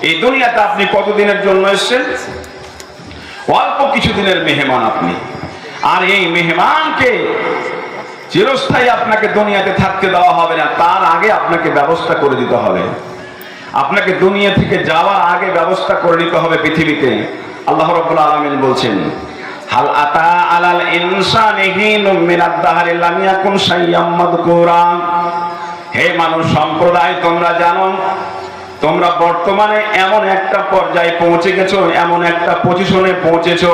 এই দুনিয়াতে আপনি কতদিনের জন্য এসেছেন? অল্প কিছুদিনের মেহমান আপনি। আর এই মেহমানকে চিরস্থায়ী আপনাকে দুনিয়াতে থাকতে দেওয়া হবে না, তার আগে আপনাকে ব্যবস্থা করে দিতে হবে। আপনাকে দুনিয়া থেকে যাওয়ার আগে ব্যবস্থা করে নিতে হবে পৃথিবীতে। আল্লাহ রাব্বুল আলামিন বলছেন, হাল আতা আলাল ইনসানি হিনুম মিনাদ দাহরি লাম ইয়াকুন শাইয়্যাম মাযকুরা। হে মানুষ সম্প্রদায়, তোমরা জানো তোমরা বর্তমানে এমন একটা পর্যায়ে পৌঁছে গেছো, এমন একটা পজিশনে পৌঁছেছো,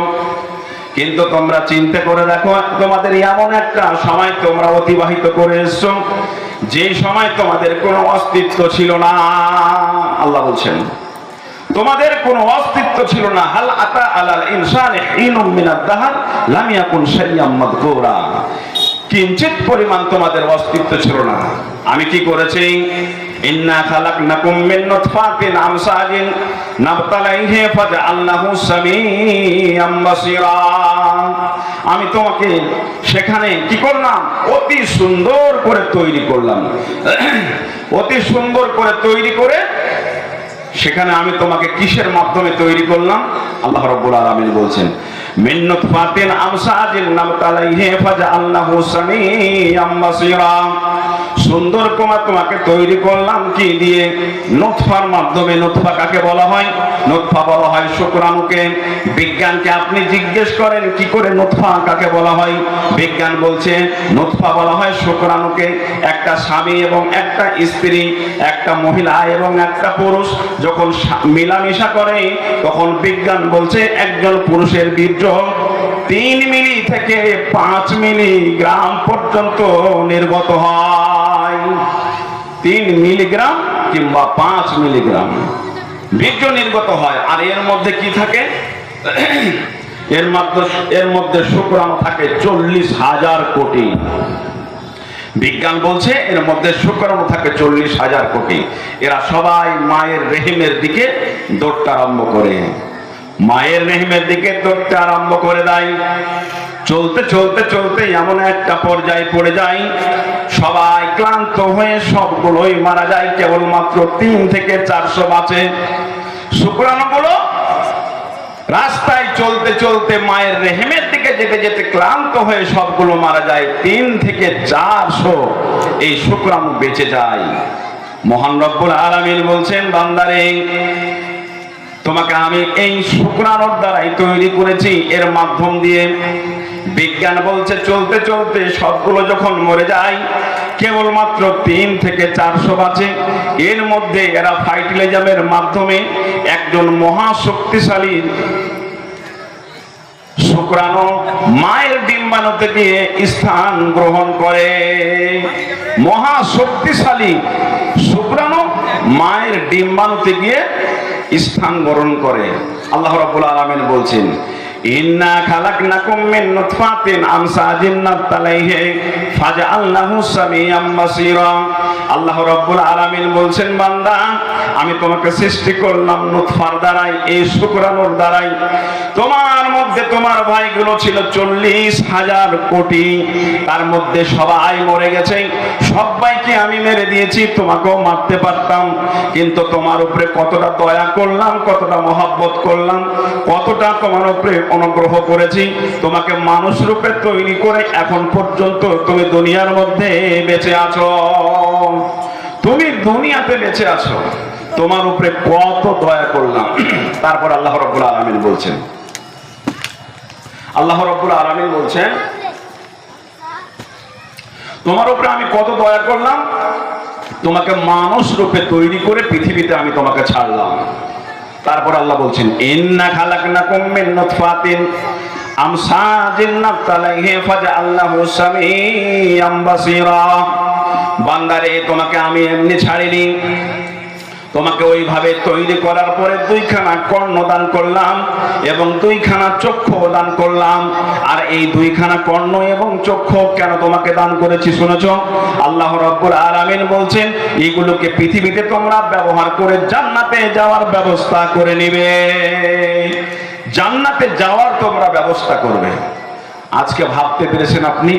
কিন্তু তোমরা চিন্তা করে দেখো তোমাদের এমন একটা সময় তোমরা অতিবাহিত করে এসছো যে সময় তোমাদের কোনো অস্তিত্ব ছিল না। আল্লাহ বলছেন তোমাদের কোনো অস্তিত্ব ছিল না। হাল আতা আলাল ইনসানি হিনুম মিনাদ দাহর লাম ইয়াকুন শাইয়্যাম মাযকুরা। কিঞ্চিত পরিমাণ তোমাদের অস্তিত্ব ছিল না। আমি কি করেছি? ইন্না খালাকনাকুম মিন নুতফাতিন আমসাজিন নাবতালাইহি ফাজআলনাহু সামিয়াম বাসীরা। আমি তোমাকে সেখানে কি করলাম? অতি সুন্দর করে তৈরি করলাম। অতি সুন্দর করে তৈরি করে সেখানে আমি তোমাকে কিসের মাধ্যমে তৈরি করলাম? আল্লাহ রাব্বুল আলামিন বলছেন, মিন নুতফাতিন আমসাজিন নাবতালাইহি ফাজআলনাহু সামিয়াম বাসীরা। সুন্দর করে তোমাকে তৈরি করলাম কি দিয়ে? নুতফার মাধ্যমে। নুতফা কাকে বলা হয়? নুতফা বলা হয় শুক্রাণুকে। বিজ্ঞানকে আপনি জিজ্ঞেস করেন কি করে নুতফা কাকে বলা হয়? বিজ্ঞান বলছে নুতফা বলা হয় শুক্রাণুকে। একটা স্বামী এবং একটা স্ত্রী, একটা মহিলা এবং একটা পুরুষ যখন মিলামিশা করে তখন বিজ্ঞান বলছে একজন পুরুষের বীর্য 3 মিলি থেকে 5 মিলিগ্রাম পর্যন্ত নির্গত হয়। 3 মিলিগ্রাম কিংবা 5 মিলিগ্রাম বীর্য নির্গত হয়। আর এর মধ্যে কি থাকে? এর মধ্যে শুক্রাণু থাকে 40,000 কোটি। বিজ্ঞান বলছে এর মধ্যে শুক্রাণু থাকে 40,000 কোটি। এরা সবাই মায়ের রেহিমের দিকে দৌড়তে আরম্ভ করে। মায়ের রেহিমের দিকে দৌড়তে আরম্ভ করে দেয়। চলতে চলতে চলতে এমন একটা পর্যায়ে পড়ে যায় সবাই ক্লান্ত হয়ে সবগুলোই মারা যায়, কেবলমাত্র 3 থেকে 400 বাঁচে। শুক্রাণুগুলো রাস্তায় চলতে চলতে মায়ের রেহেমের দিকে যেতে যেতে ক্লান্ত হয়ে সবগুলো মারা যায়। 3 থেকে 400 এই শুক্রাণু বেঁচে যায়। মহান রব্বুল আলামিন বলছেন, বান্দারে তোমাকে আমি এই শুক্রাণুর দ্বারাই তৈরি করেছি, এর মাধ্যম দিয়ে। বিজ্ঞান বলছে চলতে চলতে সবগুলো যখন মরে যায় কেবলমাত্র 3 থেকে 400 বাঁচে। এর মধ্যে এরা ফার্টিলাইজারের মাধ্যমে একজন মহা শক্তিশালী শুক্রাণু মায়ের ডিম্বাণুতে গিয়ে স্থান গ্রহণ করে। মহা শক্তিশালী শুক্রাণু মায়ের ডিম্বাণুতে গিয়ে স্থান গ্রহণ করে। আল্লাহ রাব্বুল আলামিন বলছেন, ইন্না খালাকনাকুম মিন নুতফাতিন আমসাজিন নাবতালাইহি ফাজআলনাহু সামিয়াম বাসীরা। আল্লাহ রাব্বুল আলামিন বলছেন, বান্দা আমি তোমাকে সৃষ্টি করলাম নুতফার দ্বারাই, এই শুক্রাণুর দ্বারাই। তোমার মধ্যে তোমার ভাইগুলো ছিল 40,000 কোটি। তার মধ্যে সবাই মরে গেছে। সবাইকে আমি মেরে দিয়েছি, তোমাকেও মারতে পারতাম, কিন্তু তোমার উপরে কতটা দয়া করলাম, কতটা মহব্বত করলাম, কতটা তোমার উপরে অনুগ্রহ করেছি। তোমাকে মানুষ রূপে তৈরি করে এখন পর্যন্ত তুমি দুনিয়ার মধ্যে বেঁচে আছো। তুমি দুনিয়াতে বেঁচে আছো, তোমার উপরে কত দয়া করলাম। তারপর আল্লাহ রাব্বুল আলামিন বলছেন, আল্লাহ রাব্বুল আলামিন বলছেন তোমার উপরে আমি কত দয়া করলাম, তোমাকে মানুষ রূপে তৈরি করে পৃথিবীতে আমি তোমাকে ছাড়লাম। তারপর আল্লাহ বলছেন, ইন্না খালাকনাকুম মিন নুতফাতিন আমসাজিন নাবতালাইহি ফাজআলনাহু সামিয়াম বাসীরা। বান্দারে তোমাকে আমি এমনি ছাড়িনি, তোমাকে ওইভাবে তৈরি করার পরে 2খানা কর্ণ দান করলাম এবং 2খানা চক্ষু দান করলাম। আর এই 2খানা কর্ণ এবং চক্ষু কেন তোমাকে দান করেছি শুনেছো? আল্লাহ রাব্বুল আলামিন বলছেন এইগুলোকে পৃথিবীতে তোমরা ব্যবহার করে জান্নাতে যাওয়ার ব্যবস্থা করে নিবে। জান্নাতে যাওয়ার তোমরা ব্যবস্থা করবে। আজকে ভাবতে পেরেছেন আপনি?